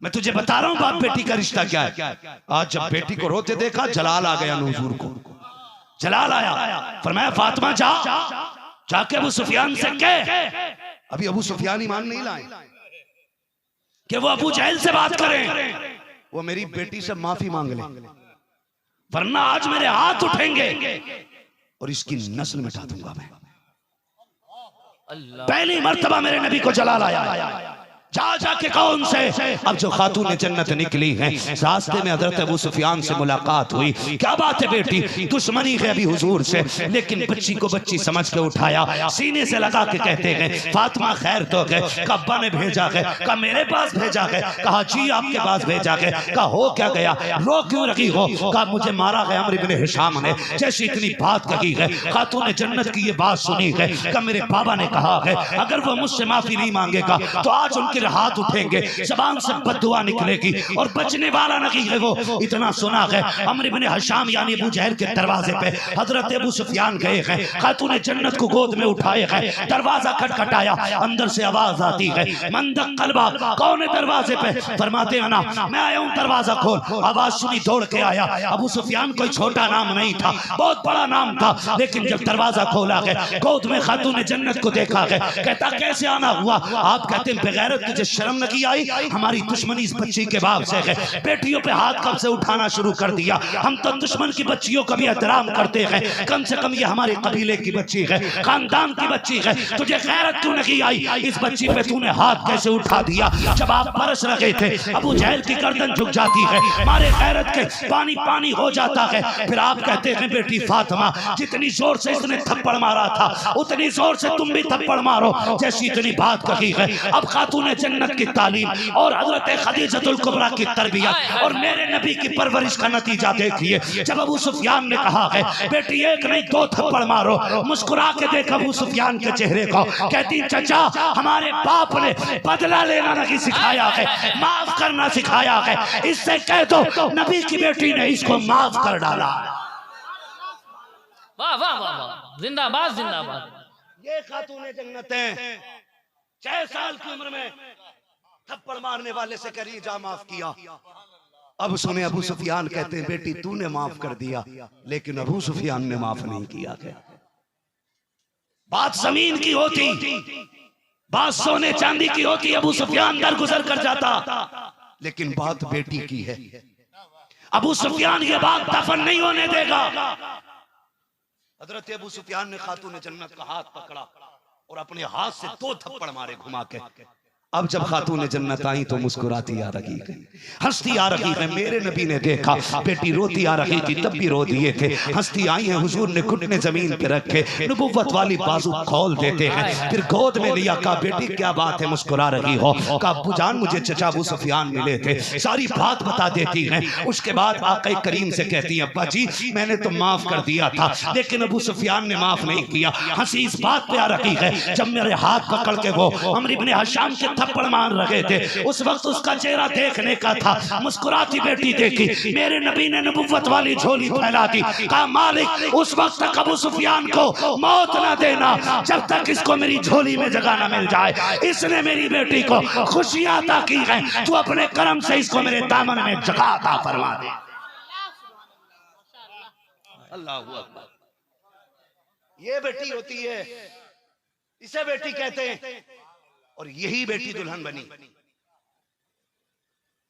मैं तुझे बता रहा हूं बाप बेटी का रिश्ता क्या है। आज जब बेटी को रोते देखा जलाल आ गया हुजूर को, जलाल आया, फरमाया फातिमा जा जाके अबू सुफियान से कह, अभी अबू सुफियान ईमान नहीं लाए कि वो अबू जहल से बात करें, वो मेरी बेटी से माफी मांग ले, वरना आज मेरे हाथ उठेंगे और इसकी नस्ल मिटा दूंगा मैं। पहली मर्तबा मेरे नबी को जलाल आया, जा जाके कहो उनसे। अब जो खातून जन्नत निकली है, रास्ते में हजरत अबू सुफियान से मुलाकात हुई। क्या बात है बेटी, दुश्मनी है अभी हुजूर से, लेकिन बच्ची को बच्ची समझ के उठाया, सीने से लगा के कहते हैं फातिमा खैर तो गए, कब्बा ने भेजा है, कहा मेरे पास भेजा है, कहा जी आपके पास भेजा है, कहा हो क्या गया, रो क्यों रही हो, कहा मुझे मारा गया अम्र इब्ने हिशाम ने। जैसी इतनी बात कही है, खातून जन्नत की ये बात सुनी है, कहा मेरे बाबा ने कहा है अगर वो मुझसे माफी नहीं मांगेगा तो आज उनके हाथ उठेंगे, जबान से बद्दुआ निकलेगी और बचने वाला नहीं है वो। इतना सुना है अम्र इब्ने हिशाम यानी अबू जहल के दरवाजे पे हजरत अबू सुफियान गए हैं, खातून जन्नत को गोद में उठाए हैं, दरवाजा खटखटाया, अंदर से आवाज आती है मंदक कलबा, कौन है दरवाजे पे, फरमाते हैं ना मैं आया हूं दरवाजा खोल। आवाज सुनी दौड़ के आया, अबू सुफियान कोई छोटा नाम नहीं था, बहुत बड़ा नाम था, लेकिन जब दरवाजा खोला है, गोद में खातून जन्नत को देखा है, कहता कैसे आना हुआ। आप कहते हैं बगैरत तुझे शर्म नहीं आई, हमारी दुश्मनी इस बच्ची के बाप से है, बेटियों पे हाथ कब से उठाना शुरू कर दिया, हम तो दुश्मन की बच्चियों का भी एहतराम करते हैं, कम से कम ये हमारे कबीले की बच्ची है, खानदान की बच्ची है, तुझे गैरत क्यों नहीं आई, इस बच्ची पे तूने हाथ कैसे उठा दिया। जब आप बरस रहे थे अबू जहल की गर्दन झुक जाती है, मारे गैरत के पानी पानी हो जाता है, फिर आप कहते हैं बेटी फातिमा जितनी जोर से इसने थप्पड़ मारा था उतनी जोर से तुम भी थप्पड़ मारो, जैसी इतनी बात कही है। अब खातून जन्नत की तालीम और हजरत खदीजतुल कुबरा की तरबियत और मेरे नबी की परवरिश का नतीजा देखिए। जब अबू सुफियान ने कहा है बेटी एक नहीं दो थप्पड़ मारो, मुस्कुरा के देख अबू सुफियान के चेहरे को, कहती चाचा हमारे बाप ने बदला लेना नहीं सिखाया है, माफ करना सिखाया है, इससे कह दो नबी की बेटी ने इसको माफ कर डाला। वाह वाह वाह वाह, जिंदाबाद जिंदाबाद। ये खातून जन्नत हैं, 6 साल की उम्र में थप्पड़ मारने वाले से करी जा माफ किया। अब सुने अबू सुफियान कहते हैं बेटी तूने माफ कर दिया, लेकिन अबू सुफियान ने माफ नहीं किया। बात जमीन की होती, बात सोने चांदी की होती, अबू सुफियान दरगुजर कर जाता, लेकिन बात बेटी की है। अबू सुफियान ये बात दफन नहीं होने देगा। हजरत अबू सुफियान ने खातून जन्नत का हाथ पकड़ा और अपने हाथ से 2 थप्पड़ मारे घुमा के। अब जब खातून जन्नत आई तो मुस्कुराती आ रही है, हंसती आ रही है। मेरे नबी ने देखा बेटी रोती आ रही थी तब भी रो दिए थे, हंसती आई है। हुजूर ने घुटने जमीन पे रखे, नबुव्वत वाली बाजू खोल देते हैं, फिर गोद में लिया, कहा बेटी क्या बात है मुस्कुरा रही हो, कहा अब्बू जान मुझे चचा अबू सुफियान मिले थे, सारी बात बता देती हैं। उसके बाद आक़ा करीम से कहती है अब्बा जी मैंने तो माफ कर दिया था, लेकिन अबू सुफियान ने माफ नहीं किया। हंसी इस बात पे आ रही है जब मेरे हाथ पकड़ के वो अम्र इब्ने हिशाम के थप्पड़ मार रहे थे, उस वक्त उसका चेहरा देखने का था। मुस्कुराती बेटी देखी, मेरे नबी ने नबुव्वत वाली झोली फैला दी, कहा मालिक उस वक्त तक अबू सुफियान को मौत ना देना जब तक इसको मेरी झोली में जगह ना मिल जाए। इसने मेरी बेटी को खुशियां अता की हैं, तू अपने करम से इसको मेरे दामन में जगह अता फरमा दे। अल्लाह अकबर। ये बेटी होती है, इसे बेटी कहते हैं, और यही बेटी दुल्हन बनी।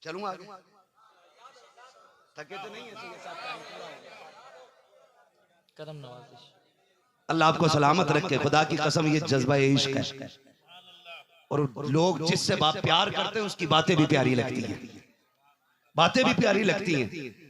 चलूंगा थके तो नहीं है, करम नवाजिश। अल्लाह आपको सलामत रखे, खुदा की कसम ये जज्बा इश्क है, और लोग जिससे बात प्यार करते हैं उसकी बातें भी प्यारी लगती हैं, बातें भी प्यारी लगती हैं।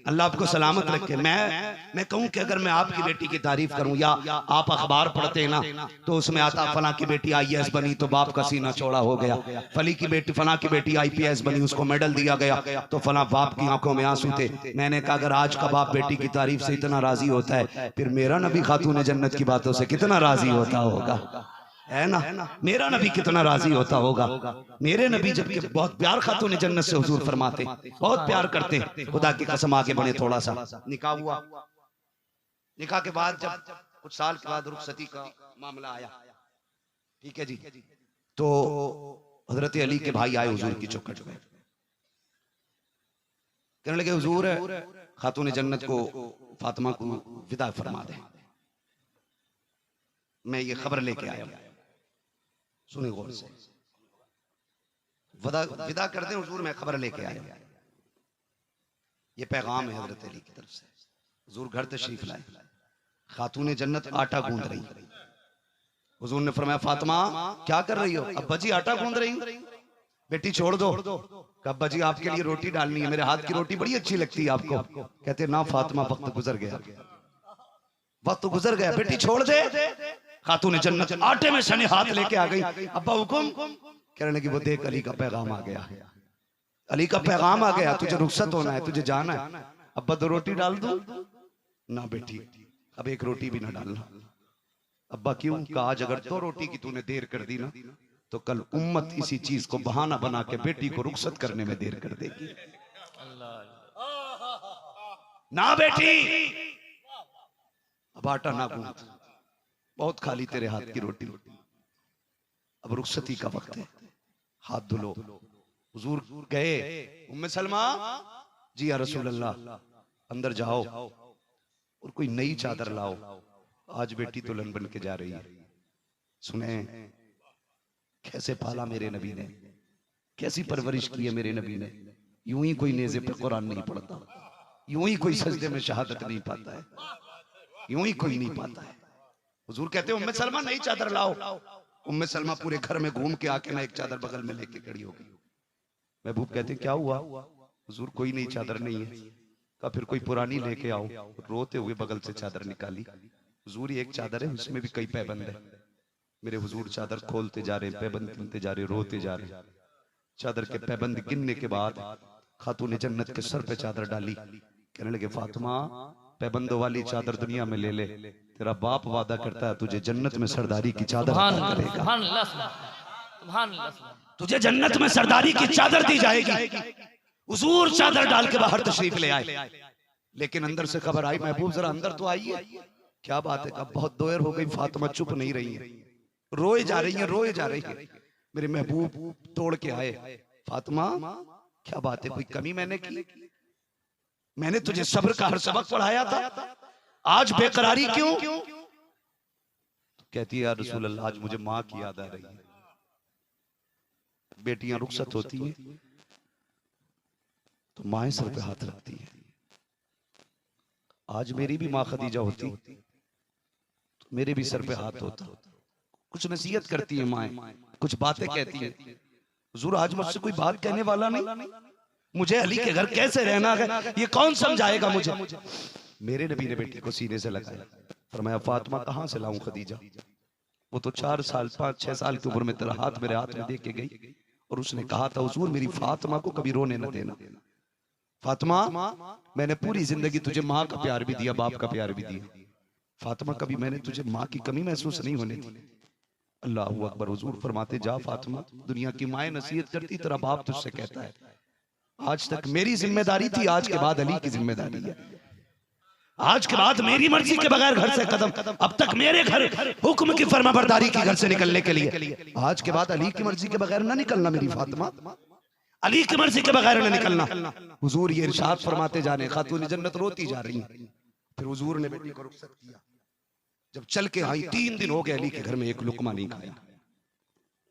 अल्लाह आपको सलामत रखे। मैं कहूं कि अगर मैं आपकी बेटी की तारीफ करूं, या आप अखबार पढ़ते हैं ना तो उसमें आता फला की बेटी IAS बनी तो बाप का सीना चौड़ा हो गया, फला की बेटी IPS बनी उसको मेडल दिया गया तो फला बाप की आंखों में आंसू थे। मैंने कहा अगर आज का बाप बेटी की तारीफ से इतना राजी होता है, फिर मेरा नबी खातून जन्नत की बातों से कितना राजी होता होगा, है ना? मेरा नबी कितना राजी होता होगा। मेरे नबी जब बहुत प्यार खातून जन्नत से हुजूर फरमाते, बहुत प्यार करते हैं। खुदा की कसम आगे बढ़े थोड़ा सा। निकाह हुआ, निकाह के बाद जब कुछ साल के बाद रुखसती का मामला आया, ठीक है जी, तो हजरत अली के भाई आए हुजूर की चौखट में, कहने लगे हुजूर खातून जन्नत को फातिमा को विदा फरमा दे, मैं ये खबर लेके आया हूं, सुने गौर से, विदा कर दे हुजूर, मैं खबर लेके आया हूं, ये पैगाम है हजरत अली की तरफ से। हुजूर घर तशरीफ लाए, खातून जन्नत आटा गूंद रही, हुजूर ने फरमाया फातिमा क्या कर रही हो? अब्बा जी आटा गूंद रही हूं। बेटी छोड़ दो। अब्बा जी आपके लिए रोटी डालनी है, मेरे हाथ की रोटी बड़ी अच्छी लगती है आपको। कहते ना फातिमा वक्त गुजर गया, वक्त गुजर गया, बेटी छोड़ दे। खातून जन्नत आटे में सने हाथ लेके आ गई, अब्बा हुकुम। कहने लगी वो देख अली का पैगाम आ गया, अली का पैगाम आ गया, तुझे रुखसत होना है, तुझे जाना है। अब्बा दो रोटी डाल दो ना बेटी, अब एक रोटी भी ना डालना। अब्बा क्यों? कहा आज अगर दो रोटी की तूने देर कर दी ना तो कल उम्मत इसी चीज को बहाना बना के बेटी को रुखसत करने में देर कर देगी। ना बेटी अब आटा ना गूंथ, बहुत खाली तेरे हाथ की रोटी, अब रुखसती का वक्त है, हाथ धुलो। हुजूर गए, उम्मे सलमा जी या रसूल अल्लाह अंदर जाओ और कोई नई चादर लाओ, आज बेटी दुल्हन बन के जा रही है। सुने कैसे पाला मेरे नबी ने, कैसी परवरिश की है मेरे नबी ने। यूं ही कोई नेज़े पे कुरान नहीं पढ़ता, यूं ही कोई सजदे में शहादत नहीं पाता है, यूं ही कोई नहीं पाता है। हुजूर कहते उम्मे सलमा नई चादर लाओ। उम्मे सलमा पूरे घर में घूम के आके ना एक चादर बगल में लेके खड़ी हो गई। महबूब कहते क्या हुआ? हुजूर कोई नई चादर नहीं है। कहा फिर कोई पुरानी लेके आओ। रोते हुए बगल से चादर निकाली। हुजूर एक चादर है, उसमें भी कई पैबंद है। मेरे हुजूर चादर खोलते जा रहे, पैबंद गिनते जा रहे, रोते जा रहे। चादर के पैबंद गिनने के बाद खातून जन्नत के सर पे चादर डाली। कहने लगे फातिमा पैबंदों वाली चादर दुनिया में ले ले, तेरा बाप वादा करता है तुझे जन्नत में सरदारी की चादर करेगा, तुझे जन्नत में सरदारी की चादर दी जाएगी। हुजूर चादर डाल के बाहर तशरीफ ले आए, लेकिन अंदर से खबर आई महबूब जरा अंदर तो आइए। क्या बात है? कब बहुत देर हो गई, फातिमा चुप नहीं रही है, रोए जा रही है, रोए जा रही है। मेरे महबूब तोड़ के आए, फातिमा क्या बात है, कोई कमी मैंने की? मैंने तुझे सब्र का हर सबक पढ़ाया था, आज बेकरारी क्यों? कहती है या रसूल अल्लाह आज मुझे माँ की याद आ रही है। बेटियां रुखसत होती हैं तो माएं सर पे हाथ रखती है। आज मेरी भी माँ खदीजा होती तो मेरे भी सर पे हाथ होता। कुछ नसीहत करती है माएं, कुछ बातें कहती है। हुजूर आज मुझसे कोई बात कहने वाला नहीं, मुझे अली के घर कैसे रहना है ये कौन समझाएगा मुझे? मेरे नबी ने बेटी को सीने से लगाया, फरमाया फातिमा कहां से लाऊं खदीजा? वो तो 4 साल 5-6 साल की उम्र में तेरा हाथ मेरे हाथ में दे के गई और उसने कहा था हुजूर मेरी फातिमा को कभी रोने न देना। फातिमा मैंने पूरी जिंदगी तुझे माँ का प्यार भी दिया, बाप का प्यार भी दिया। फातिमा कभी मैंने तुझे माँ की कमी महसूस नहीं होने दी। अल्लाहू अकबर। हुजूर फरमाते जा फातिमा, दुनिया की माएं नसीहत करती, तेरा बाप तुझसे कहता है आज तक मेरी जिम्मेदारी थी, आज के बाद अली की जिम्मेदारी है। आज के बाद मेरी मर्जी के बगैर घर से कदम, अब तक मेरे घर हुक्म की फरमाबरदारी की घर से निकलने के लिए, आज के बाद अली की मर्जी के बगैर ना निकलना मेरी फातिमा, अली की मर्जी के बगैर ना निकलना। हुजूर ये इरशाद फरमाते जाने, खातून जन्नत रोती जा रही है। फिर हुजूर ने बेटी को रुखसत किया। जब चल के आई 3 दिन हो गए अली के घर में एक लुकमा नहीं खाया,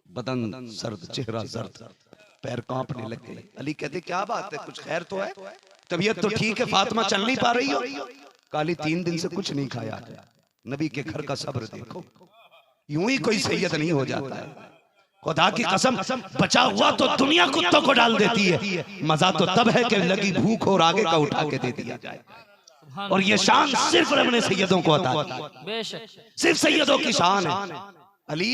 बदन सर्द, चेहरा जर्द, पैर कांपने लग गए। अली कहते क्या बात है, कुछ खैर तो है, तबीयत तो ठीक है, फातिमा चल नहीं पा रही हो? काली 3 दिन से कुछ नहीं खाया। नबी के घर का सब्र देखो, यूं ही कोई सैयद नहीं हो जाता है। खुदा की कसम बचा हुआ तो दुनिया कुत्तों को डाल देती है, मजा तो तब है कि लगी भूख और आगे का उठा के दे दिया जाए। और ये शान सिर्फ अपने सैयदों को अता है, सिर्फ सैयदों की शान है। अली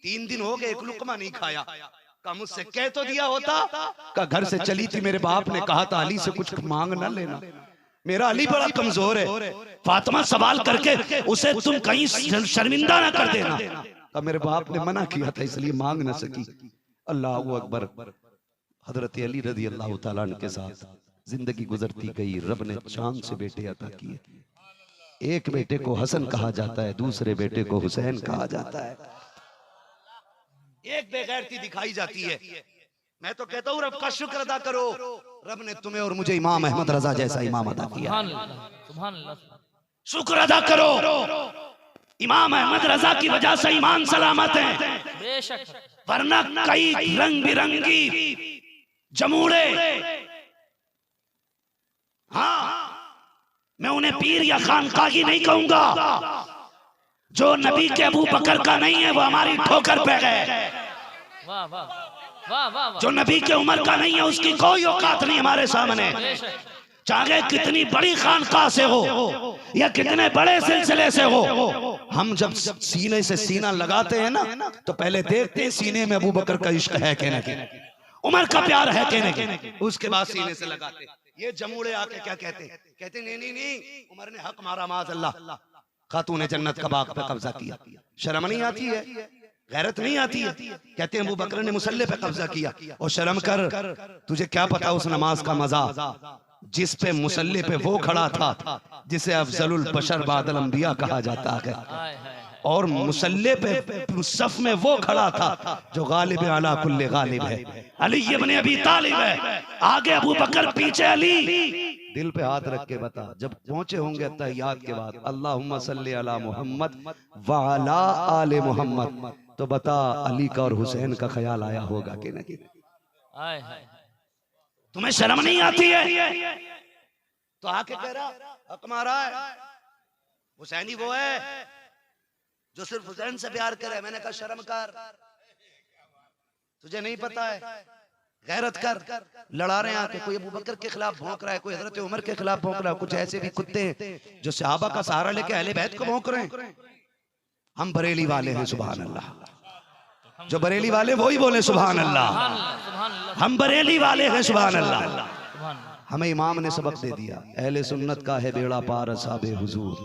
3 दिन हो गए एक लुकमा नहीं खाया। का मुझसे कह तो दिया होता, का घर से चली थी मेरे बाप ने कहा था अली से कुछ मांग ना लेना, मेरा अली बड़ा कमजोर है, फातिमा सवाल करके उसे तुम कहीं शर्मिंदा ना कर देना। का मेरे बाप ने मना किया था इसलिए मांग ना सकी। अल्लाह अकबर। हजरत अली रजी अल्लाह तआला अन्हु के साथ जिंदगी गुजरती गई। रब ने चांद से बेटे अता किए। एक बेटे को हसन कहा जाता है, दूसरे बेटे को हुसैन कहा जाता है। एक बेगैरती दिखाई जाती है, मैं तो कहता हूँ रब का शुक्र अदा करो, रब ने तुम्हें और मुझे इमाम अहमद रजा जैसा इमाम अदा किया। सुभान अल्लाह, सुभान अल्लाह। शुक्र अदा करो, इमाम अहमद रजा की वजह से ईमान सलामत है, बेशक। वरना कई रंग बिरंगी जमूड़े, हाँ मैं उन्हें पीर या खानकाही नहीं कहूंगा, जो नबी के अबू बकर का नहीं है वो हमारी ठोकर पे गए। वाह वाह वाह वाह वाह। जो नबी के उम्र का नहीं है उसकी कोई औकात नहीं हमारे सामने, चाहे कितनी बड़ी खानकाह से हो या कितने बड़े सिलसिले से हो। हम जब सीने से सीना लगाते हैं ना तो पहले देखते हैं सीने में अबू बकर का इश्क है कि नहीं, उमर का प्यार है कि नहीं, उसके बाद सीने से लगाते। ये जमूड़े आके क्या कहते हैं, कहते नहीं नहीं नहीं उमर ने हक मारा, माज अल्लाह, खातून जन्नत का बाग पे कब्जा किया। शर्म नहीं आती है, गैरत नहीं आती है। कहते हैं अबू बकर ने मुसल्ले पे कब्जा किया, और शर्म कर, तुझे क्या पता उस नमाज का मजा जिस पे मुसल्ले पे वो खड़ा था जिसे अफजलुल बशर बादल अंबिया कहा जाता है, और मुसल्ले पे सफ में वो खड़ा था जो गालिब आला कुल्ले गालिब है, अली इब्न अबी तालिब है, आगे अबू बकर पीछे अली। दिल पे हाथ रख के बता, जब पहुंचे होंगे तहियात के बाद अल्लाहुम्मा सल्ली अला मुहम्मद व अला आले मुहम्मद, तो बता अली का और हुसैन का ख्याल आया होगा कि नहीं। तुम्हें शर्म नहीं आती है तो आके कह रहा हक मारा है, हुसैनी वो है जो सिर्फ हुसैन से प्यार करे। मैंने कहा शर्म कर, तुझे नहीं पता है, गैरत कर। लड़ा रहे हैं आके, कोई अबू बकर के खिलाफ भौंक रहा है, कोई हजरत उमर के खिलाफ भौंक रहा है, कुछ ऐसे भी कुत्ते हैं जो सहाबा का सहारा लेके अहले बैत को भौंक रहे हैं। हम बरेली वाले हैं, सुभान अल्लाह, जो बरेली वाले वही बोले सुभान अल्लाह, हम बरेली वाले हैं, सुभान अल्लाह। हमें इमाम ने सबक दे दिया, अहले सुन्नत का है बेड़ा पार असाबे हुजूर,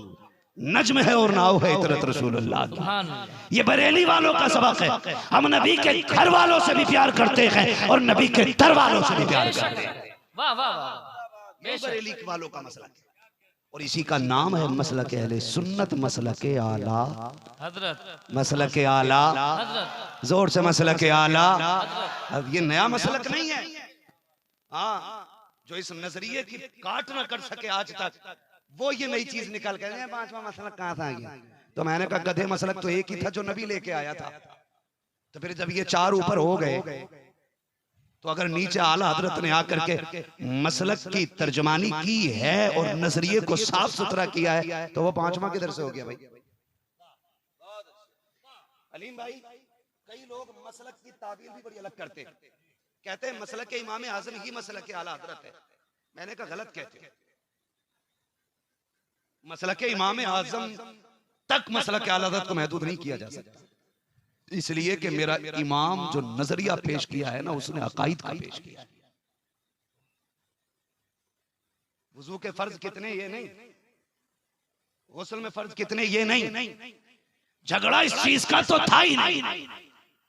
नज्म है और नाव है इतरत रसूलुल्लाह की। ये बरेली वालों का सबक है। हम नबी के घर वालों से भी प्यार करते हैं और नबी के दर वालों से भी प्यार करते हैं। वाह वाह वाह। ये बरेली वालों का मसला है, और इसी का नाम है मसलक अहले सुन्नत, मसलक आला हजरत, मसलक आला, हजरत जोर से मसलक आला। अब ये नया मसलक नहीं है, हाँ, जो इस नजरिए की काट ना कर सके आज तक, वो ये नई चीज निकाल कर, पांचवा मसलक कहां था गया। तो मैंने कहा गधे मसलक तो एक ही था जो नबी लेके आया था। तो फिर जब ये चार ऊपर हो गए तो अगर नीचे आला हजरत ने आकर के मसलक की तर्जमानी की है और नजरिए को साफ सुथरा किया है, तो वो पांचवा किधर से हो गया भाई। अलीम भाई, कई लोग मसलक की ताबीर भी बड़ी अलग करते हैं, कहते हैं मसलक के इमाम आजम ही मसलक के आला हजरत है। मैंने कहा गलत कहते हैं, मसलक के इमाम आजम तक मसलक के आला हजरत को महदूद नहीं किया जा सकता, इसलिए कि मेरा इमाम जो नजरिया पेश किया है ना, उसने अकाईद का पेश किया है। वुजू के फर्ज कितने ये नहीं, गुस्ल में फर्ज कितने ये नहीं, झगड़ा इस चीज का तो था ही नहीं,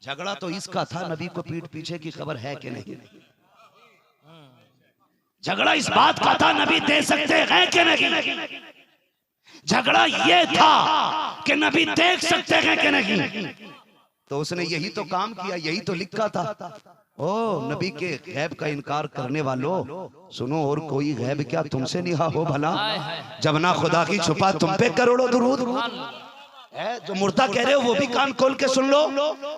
झगड़ा तो इसका था नबी को पीठ पीछे की खबर है कि नहीं, झगड़ा इस बात का था नबी दे सकते हैं कि नहीं, झगड़ा ये था कि नबी देख सकते हैं कि नहीं। तो उसने यही तो काम किया, यही तो लिखा था। ओ नबी के गैब का इनकार करने वालों, सुनो, और कोई गैब क्या तुमसे निहा हो भला, जब ना खुदा की छुपा तुम पे करोड़ों दुरूद है। जो मुर्दा कह रहे हो वो भी कान खोल के सुन लो,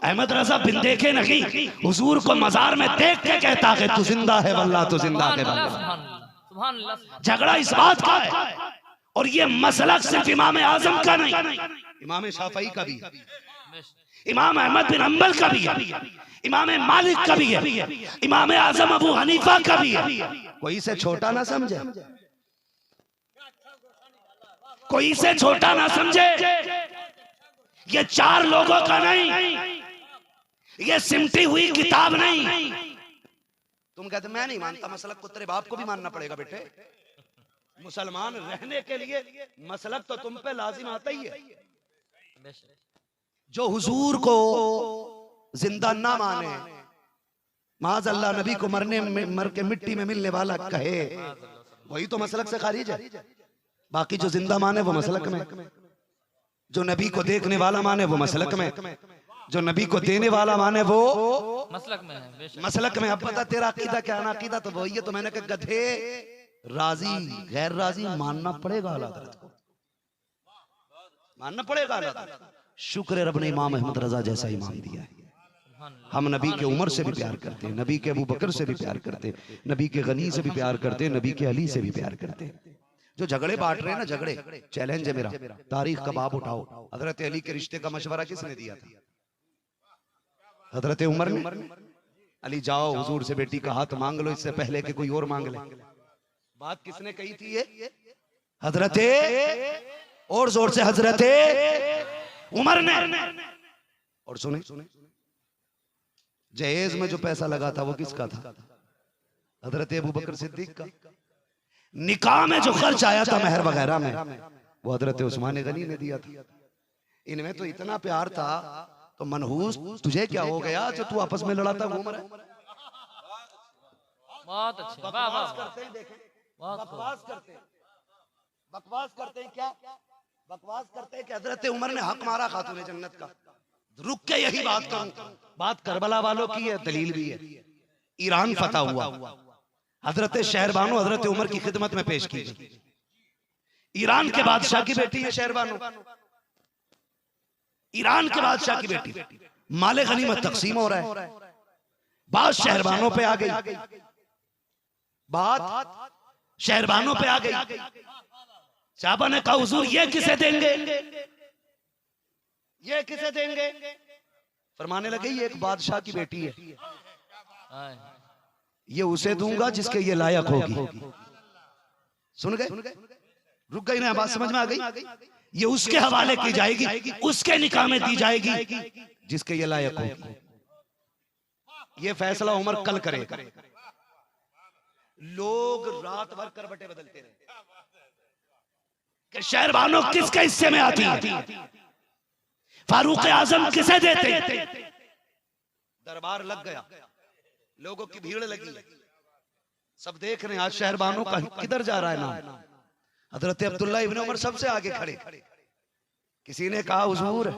अहमद रजा बिन देखे नहीं हुजूर को मजार में देख के कहता है तू जिंदा है वल्लाह, तू जिंदा है वल्लाह। झगड़ा इस बात का है, और ये मसला सिर्फ इमाम आजम का नहीं, इमाम शाफई का भी है, इमाम अहमद बिन हंबल का भी है, इमाम मालिक का भी है, इमाम आजम अबू हनीफा का भी है। कोई इसे छोटा ना समझे, कोई इसे छोटा ना समझे। ये चार लोगों का नहीं, ये सिमटी हुई किताब नहीं। तुम कहते मैं नहीं मानता मसलक को, तेरे बाप को भी मानना पड़ेगा बेटे। मुसलमान रहने के लिए मसलक तो तुम पे लाजिम आता ही है। जो हुजूर को जिंदा ना माने, माज अल्लाह नबी को मर के मिट्टी में मिलने वाला कहे, वही तो मसलक से खारिज है। बाकी जो जिंदा माने वो मसलक में, जो नबी को देखने वाला माने वो मसलक में, जो नबी को देने वाला माने वो मसलक में है बेशक। मसलक में। अब पता तेरा अकीदा क्या ना अकीदा तो वही है। तो मैंने कहा गधे, राजी गैर राजी मानना पड़ेगा आला हज़रत को, मानना पड़ेगा आला हज़रत। शुक्र है रब ने इमाम अहमद रजा जैसा इमाम दिया है। हम नबी के उमर से भी प्यार करते हैं, नबी के अबू बकर से भी प्यार करते हैं, नबी के गनी से भी प्यार करते हैं, नबी के अली से भी प्यार करते हैं। जो झगड़े बांट रहे हैं ना, झगड़े, चैलेंज है मेरा, तारीख का बाब उठाओ। हजरत अली के रिश्ते का मशवरा किसने दिया था? हजरत उमर ने। अली जाओ हुजूर से बेटी का हाथ मांग लो, इससे पहले कि कोई और मांग ले। बात किसने कही थी ये? हजरत, और जोर से, हजरत उमर ने। और सुने, जहेज में जो पैसा लगा था वो किसका था? हजरत अबू बकर सिद्दीक का। निकाह में जो खर्च आया था महर वगैरह में, वो हजरत उस्मान गनी ने दिया था। इनमें तो इतना प्यार था। तो मनहूस तुझे क्या हो गया जो तू आपस में लड़ाता घूम रहा है? बहुत अच्छे, वाह वाह वाह। करते हैं, देखें, बहुत बकवास करते हैं, बकवास करते हैं। क्या बकवास करते हैं कि हजरत उमर ने हक मारा खातून जन्नत का। रुक के यही बात करूं, बात करबला वालों की है, दलील भी है। ईरान फतह हुआ, हजरत शहरबानो हजरत उमर की खिदमत में पेश की गई। ईरान के बादशाह की बेटी है शहरबानो, ईरान के बादशाह की बेटी। माले गनीमत तकसीम हो रहा है, बात शहरबानों पे आ गई, बात शहरबानों पे आ गई। साहबा ने कहा हुजूर ये किसे देंगे, ये किसे देंगे? फरमाने लगे ये एक बादशाह की बेटी है, ये उसे दूंगा जिसके ये लायक होगी। सुन गए? रुक गई ना बात? समझ में आ गई? ये उसके हवाले की जाएगी, उसके निकाह में दी जाएगी जिसके ये लायक होगी। ये फैसला उमर कल करेगा। लोग रात भर करवटें बदलते रहे कि शहरबानो किसके हिस्से में आती है, फारूक आजम किसे देते। दरबार लग गया, लोगों की भीड़ लगी, सब देख रहे हैं आज शहरबानो का किधर जा रहा है नाम। हजरत अब्दुल्ला इब्न उमर सबसे आगे खड़े। किसी ने कहा हुजूर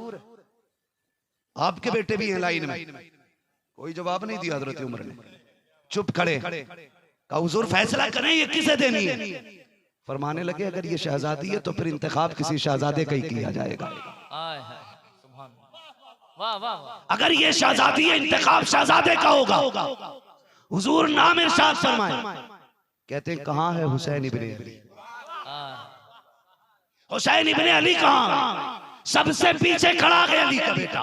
आपके बेटे भी हैं लाइन में। कोई जवाब नहीं दिया हजरत उमर ने, चुप खड़े। कहा हुजूर फैसला करें ये किसे देनी है। फरमाने लगे अगर ये शहजादी है तो फिर इंतखाब किसी शहजादे का ही किया जाएगा। वाह वाह वाह। अगर ये शहजादी है इंतखाब शहजादे का होगा। हुजूर नाम इरशाद फरमाए, कहते हैं कहां है हुसैन इब्ने अली? हुसैन इब्ने अली कहां? सबसे पीछे खड़ा है अली का बेटा।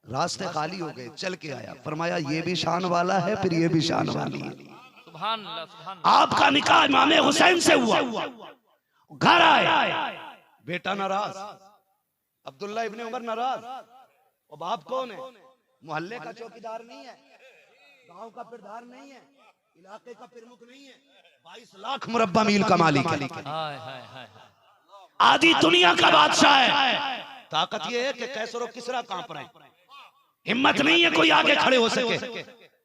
रास्ते खाली हो गए, चल के आया, फरमाया ये भी शान वाला है, फिर ये भी शान वाली है। सुभान अल्लाह, सुभान अल्लाह। आपका निकाह इमाम हुसैन से हुआ। घर आए, बेटा नाराज, अब्दुल्ला इब्ने उमर नाराज। और बाप कौन है? मोहल्ले का चौकीदार नहीं है, गांव का प्रधान नहीं है, इलाके का प्रमुख नहीं है, 22 लाख मुरब्बा मील का मालिक है, आधी दुनिया का बादशाह है। ताकत ये है कि कैसर और किसरा कांप रहे हैं, हिम्मत नहीं है कोई आगे खड़े हो सके।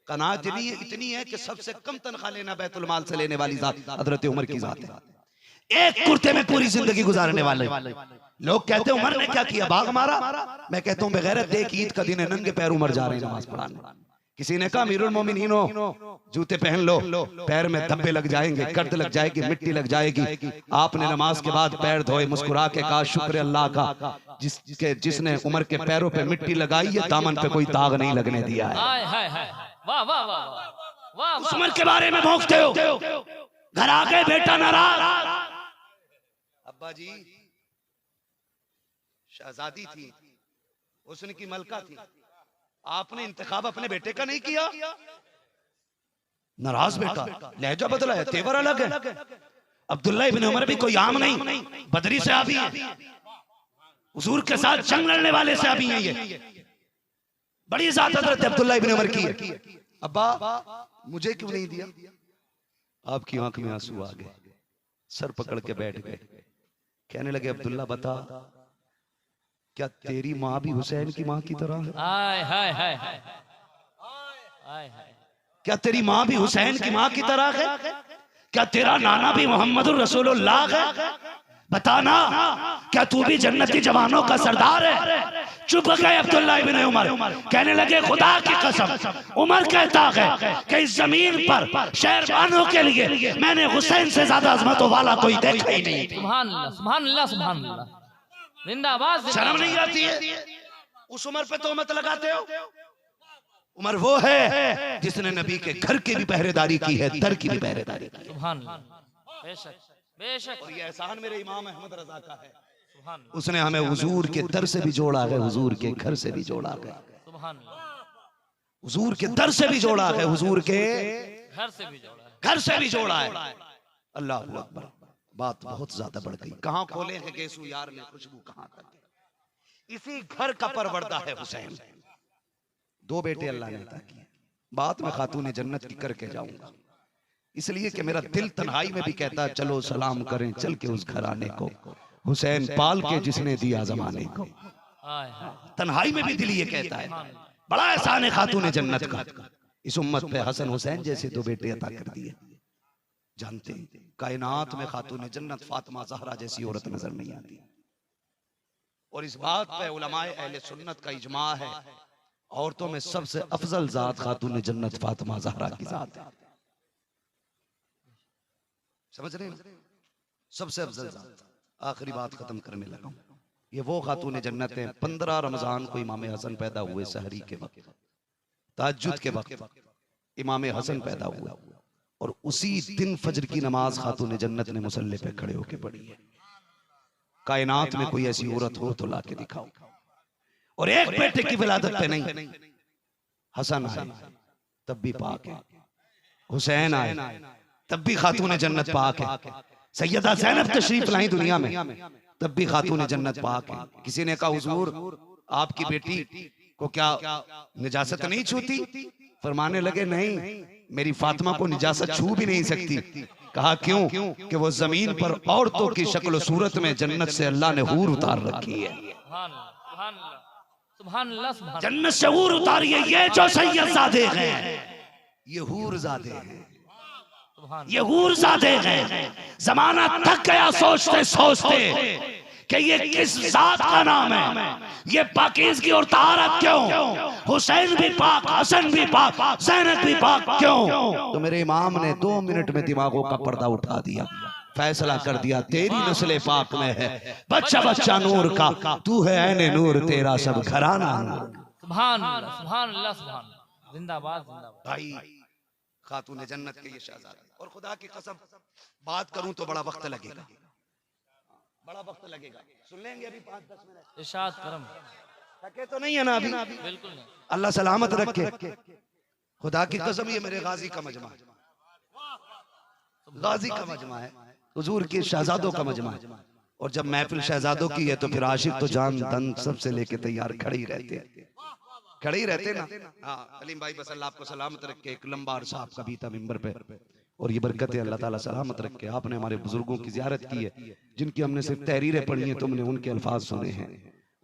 कनात इतनी है कि सबसे कम तनख्वाह लेना बैतुल माल से लेने वाली जात हजरत उमर की जात है। एक कुर्ते में पूरी जिंदगी गुजारने वाले। लोग कहते हैं उमर ने क्या किया, बाग मारा। मैं कहता हूं बगैरत देख ईद का दिन है, नंगे पैर उमर जा रहे हैं नमाज पढ़ाने। किसी ने कहा अमीरुल मोमिनीनो जूते पहन लो, पैर में धब्बे लग जाएंगे, गर्द लग जाएगी, मिट्टी लग जाएगी। आपने नमाज के बाद पैर धोए, मुस्कुरा के कहा शुक्र अल्लाह का जिसने उमर के पैरों पे मिट्टी लगाई है, दामन पे कोई दाग नहीं लगने दिया है। वाह वाह वाह। उस उमर के बारे में भौंकते हो। घर आ गए, बेटा नाराज। अब्बा जी शहजादी थी, हुस्न की मलका थी, आपने इंतखाब अपने बेटे का नहीं किया। नाराज बेटा, लहजा बदला है, तेवर अलग है। अब्दुल्ला इब्न उमर भी कोई आम नहीं, बदरी से आबी है, हुजूर के साथ जंग लड़ने वाले से आबी है। ये बड़ी जात हजरत अब्दुल्ला इब्न उमर की है। अब्बा मुझे क्यों नहीं दिया? आपकी आंख में आंसू आ गए, सर पकड़ के बैठ गए। कहने लगे अब्दुल्ला बता, क्या तेरी माँ भी हुसैन की माँ की तरह है? क्या तेरी माँ भी हुसैन की माँ की तरह है? क्या तेरा नाना भी मोहम्मदुर रसूलुल्लाह है? बताना क्या तू भी जन्नती जवानों का सरदार है? चुप गए अब्दुल्ला इब्न उमर। कहने लगे खुदा की कसम, उमर कहता है कि इस जमीन पर शहरबानों के लिए मैंने हुसैन से ज्यादा अजमतों वाला कोई देखा ही नहीं। सुभान अल्लाह, सुभान अल्लाह, सुभान अल्लाह, जिंदाबाद। शर्म नहीं आती है? उस उमर पे तोहमत लगाते हो। उमर वो है जिसने नबी के घर की भी पहरेदारी की है, दर की भी पहरेदारी की है। सुभान अल्लाह, बेशक बेशक। और ये एहसान मेरे इमाम अहमद रजा का है, सुभान अल्लाह, उसने हमें हुजूर के दर से भी जोड़ा है, हुजूर के घर से भी जोड़ा है, सुभान अल्लाह, हुजूर के दर से भी जोड़ा है, हुजूर के घर से भी जोड़ा है, घर से भी जोड़ा है। अल्लाह अकबर। बात बहुत ज्यादा बढ़ गई। कहाँ खोले हैं गेसू यार ने खुशबू कहाँ तक? इसी घर का परवरदा है हुसैन। 2 बेटे अल्लाह ने अता किए। बात में खातून जन्नत की करके जाऊंगा, इसलिए कि मेरा दिल तन्हाई में भी कहता चलो सलाम करें चल के उस घराने को, हुसैन पाल के जिसने दिया जमाने को। हाय हाय, तन्हाई में भी दिल ये कहता है बड़ा एहसान है खातून जन्नत का, इस उम्मत पे हसन हुसैन जैसे 2 बेटे अता कर दिए। जानते हैं कायनात में खातून जन्नत फातिमा ज़हरा जैसी औरत नजर नहीं आती। और इस बात पे उलमाए अहले सुन्नत का इजमा है, औरतों में सबसे अफजल जात खातून जन्नत फातिमा ज़हरा की जात है। समझ रहे हैं? सबसे अफजल जात। आखिरी बात खत्म करने लगा हूं। ये वो खातून जन्नत है। 15 रमजान को इमाम हसन पैदा हुए, सहरी के वक्त, तहज्जुद के वक्त इमाम हसन पैदा हुआ, और उसी दिन फजर की नमाज खातून जन्नत ने मुसल्ले पे खड़े होकर पढ़ी है। कायनात में कोई ऐसी औरत हो तो लाके दिखाओ। और एक बेटे की विलादत पे नहीं, हसन आए तब भी पाक है, हुसैन आए तब भी खातून जन्नत पाक है, सैयदा ज़ैनब तशरीफ लाई दुनिया में तब भी खातून जन्नत पाक है। किसी ने कहा हुजूर आपकी बेटी को क्या निजासत नहीं छूती? फरमाने लगे नहीं, मेरी फातिमा को निजासत छू भी नहीं सकती। कहा क्यों? कि वो जमीन पर औरतों की शक्ल सूरत में जन्नत से अल्लाह ने हूर उतार रखी है। सुभान अल्लाह, सुभान अल्लाह, सुभान जन्नत से हूर उतारी है। ये जो सैयदजादे हैं ये हूरजादे हैं, ये हूरजादे हैं। जमाना थक गया सोचते सोचते कि ये किस जात का नाम है, ये पाकीज़गी और तारत क्यों? हुसैन भी पाक, हसन भी पाक, ज़ैनब भी पाक क्यों? तो मेरे इमाम ने 2 मिनट में दिमागों का पर्दा उठा दिया, फैसला कर दिया तेरी नस्ल पाक में है बच्चा बच्चा नूर का, तू है ऐने नूर, तेरा सब घराना नूर। सुभान अल्लाह, सुभान अल्लाह, सुभान अल्लाह, जिंदाबाद जिंदाबाद। भाई खातून जन्नत के ये शहजादे, और खुदा की कसम बात करूं तो बड़ा वक्त लगेगा, बड़ा वक्त लगेगा। सुन लेंगे अभी 5-10 मिनट। इरशाद करम, थके तो नहीं है ना अभी? बिल्कुल नहीं। अल्लाह सलामत रखे। खुदा की कसम ये मेरे गाजी का मजमा है, गाजी का मजमा है, हुजूर के शहजादों का मजमा है। और जब महफिल शहजादों की है तो फिर आशिक तो जान दन सबसे लेके तैयार खड़े ही रहते हैं, खड़े ही रहते ना। हाँ कलीम भाई बस अल्लाह आपको सलामत रखे। एक लंबा अरसा आपका बीता मिंबर पे, और ये बरकत है अल्लाह ताला सलामत रखे। आपने हमारे बुजुर्गों की जियारत की है, जिनकी हमने सिर्फ तहरीरें पढ़ी हैं, तुमने उनके अल्फाज सुने हैं,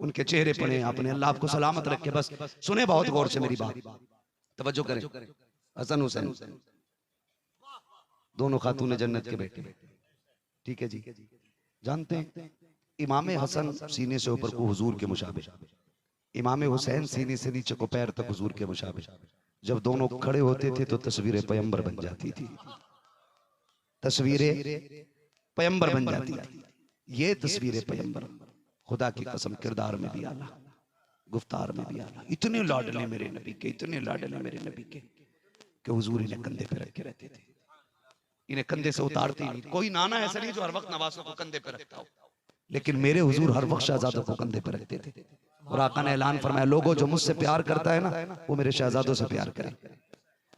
उनके चेहरे पढ़े आपने। अल्लाह आपको सलामत रखे। बस सुने बहुत गौर से मेरी बात, तवज्जो करें। हसन हुसैन दोनों खातून जन्नत के बेटे, ठीक है जी। जानते हैं इमाम हसन सीने से ऊपर को हुजूर के मुशाबे, इमाम हुसैन सीने से नीचे को पैर तक हुजूर के मुशाबे। जब दोनों खड़े होते थे तो तस्वीरें पैगंबर बन जाती थी, तस्वीरें पैगंबर बन जाती थी। ये तस्वीरें पैगंबर, खुदा की कसम किरदार में भी आला, गुफ्तार में भी आला। इतने लाडले मेरे नबी के, इतने लाडले मेरे नबी के कि हुजूर इन्हें कंधे पे रख के रहते थे, इन्हें कंधे से उतारते नहीं। कोई नाना ऐसा नहीं जो हर वक्त नवासों को कंधे पे रखता हो, लेकिन मेरे हुजूर हर वक्त शहजादों को कंधे पे रखते थे। और आका ने ऐलान फरमाया लोगों जो मुझसे प्यार करता है ना वो मेरे शहजादों से प्यार करे,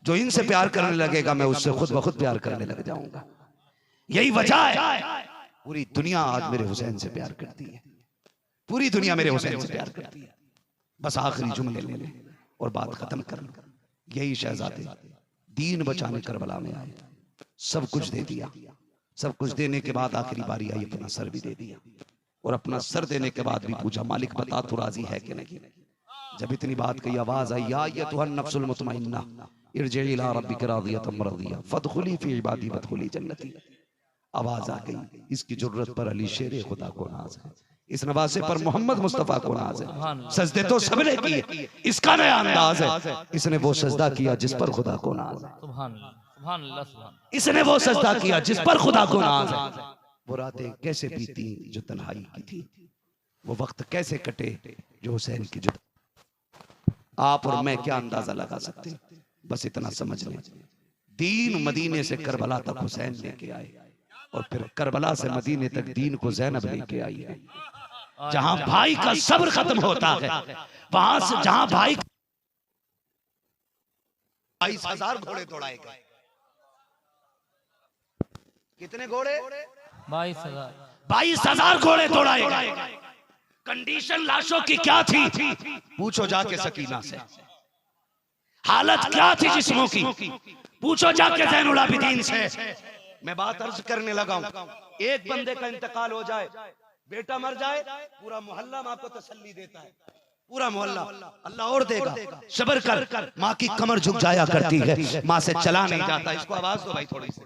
जो इनसे प्यार करने लगेगा मैं उससे खुद ब खुद प्यार करने लग जाऊंगा। यही वजह है पूरी दुनिया आज मेरे हुसैन से प्यार करती है, पूरी दुनिया मेरे हुसैन से प्यार करती है। बस आखिरी जुमले ले लें और बात खत्म कर। यही शहजादे दीन बचाने करबला में आए, सब कुछ दे दिया, सब कुछ देने के बाद आखिरी बारी आई अपना सर भी दे दिया, और अपना सर देने के बाद भी पूछा मालिक बता तू राजी है कि नहीं। जब इतनी बात कही आवाज आई या अय्युहन नफ्सुल मुतमइन्ना इरजिई इला रब्बिका रादियतम मरदिया फदखुली फी इबादी वदखुली जन्नती। आवाज आ गई, इसकी जरूरत पर अली शेर खुदा को नाज है, इस नवासे पर मोहम्मद मुस्तफा को नाज है। सजदे तो सबने किए, इसका नया अंदाज है, इसने वो सजदा किया जिस पर खुदा को नाज है। सुभान अल्लाह, सुभान अल्लाह। इसने वो सजदा किया जिस पर खुदा को नाज है। वो रातें कैसे बीती जो तन्हाई की थी, वो वक्त कैसे कटे जो हुसैन की जुदा। आप और मैं क्या अंदाजा लगा सकते हैं, बस इतना समझ लें, दीन मदीने से करबला तक हुसैन लेके आए और फिर करबला से मदीने तक दीन को ज़ैनब लेके आई है। जहां भाई का सब्र खत्म होता है, वहां से जहां भाई 22,000 घोड़े दौड़ाए गए। कितने घोड़े? 22,000 घोड़े दौड़ाए गए। कंडीशन लाशों की क्या थी, पूछो जाके सकीना से। हालत क्या थी जिस्मों की, पूछो जाके ज़ैनुल आबिदीन से। मैं बात अर्ज करने लगा हूं, एक बंदे का इंतकाल हो जाए, बेटा मर जाए, पूरा मोहल्ला मां को तसल्ली देता है, पूरा मोहल्ला, अल्लाह और देगा, सब्र कर। माँ की कमर झुक जाया करती है, माँ से चला नहीं जाता। इसको आवाज दो भाई, थोड़ी सी